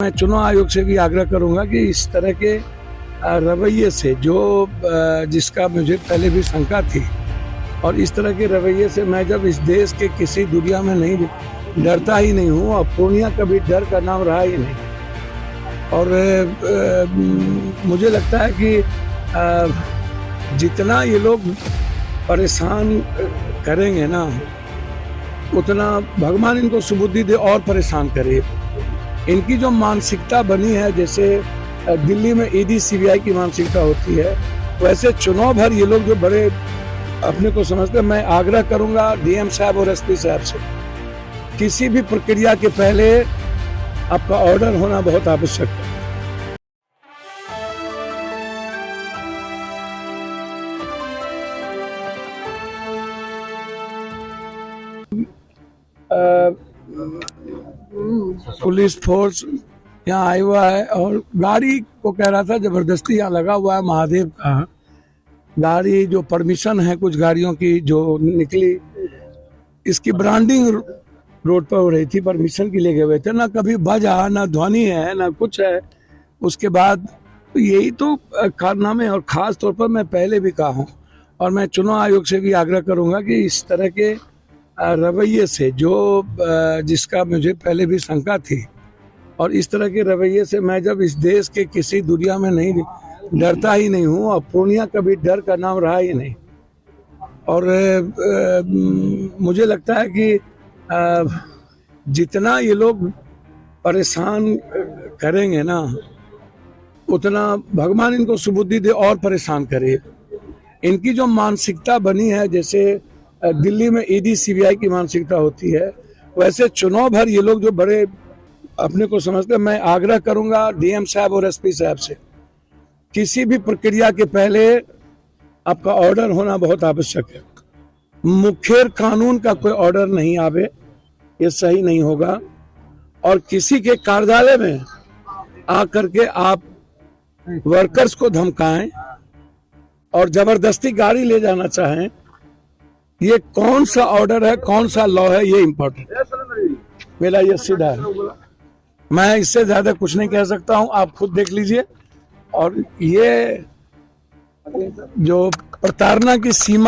मैं चुनाव आयोग से भी आग्रह करूंगा कि इस तरह के रवैये से जिसका मुझे पहले भी शंका थी, और इस तरह के रवैये से मैं जब इस देश के किसी दुनिया में नहीं डरता ही नहीं हूँ, और पूर्णिया कभी डर का नाम रहा ही नहीं। और मुझे लगता है कि जितना ये लोग परेशान करेंगे ना, उतना भगवान इनको सुबुद्धि दे और परेशान करे। इनकी जो मानसिकता बनी है, जैसे दिल्ली में ईडी सीबीआई की मानसिकता होती है, वैसे चुनाव भर ये लोग जो बड़े अपने को समझते हैं। मैं आग्रह करूंगा डीएम साहब और एसपी साहब से, किसी भी प्रक्रिया के पहले आपका ऑर्डर होना बहुत आवश्यक है। पुलिस फोर्स यहाँ आया हुआ है और गाड़ी को कह रहा था जबरदस्ती यहाँ लगा हुआ है महादेव का गाड़ी, जो परमिशन है कुछ गाड़ियों की जो निकली, इसकी ब्रांडिंग रोड पर हो रही थी, परमिशन के लिए गए हुए थे। ना कभी बजा, ना ध्वनि है, ना कुछ है। उसके बाद यही तो कारनामे, और खास तौर पर मैं पहले भी कहा हूँ, और मैं चुनाव आयोग से भी आग्रह करूंगा कि इस तरह के रवैये से जिसका मुझे पहले भी शंका थी, और इस तरह के रवैये से मैं जब इस देश के किसी दुनिया में नहीं डरता ही नहीं हूँ, और पूर्णिया कभी डर का नाम रहा ही नहीं। और मुझे लगता है कि जितना ये लोग परेशान करेंगे ना, उतना भगवान इनको सुबुद्धि दे और परेशान करे। इनकी जो मानसिकता बनी है, जैसे दिल्ली में ईडी सीबीआई की मानसिकता होती है, वैसे चुनाव भर ये लोग जो बड़े अपने को समझते हैं। मैं आग्रह करूंगा डीएम साहब और एसपी साहब से, किसी भी प्रक्रिया के पहले आपका ऑर्डर होना बहुत आवश्यक है। मुखेर कानून का कोई ऑर्डर नहीं आवे, ये सही नहीं होगा। और किसी के कार्यालय में आकर के आप वर्कर्स को धमकाएं और जबरदस्ती गाड़ी ले जाना चाहें, ये कौन सा ऑर्डर है, कौन सा लॉ है, ये इम्पोर्टेंट है। मेरा ये सीधा है, मैं इससे ज्यादा कुछ नहीं कह सकता हूं, आप खुद देख लीजिए। और ये जो प्रताड़ना की सीमा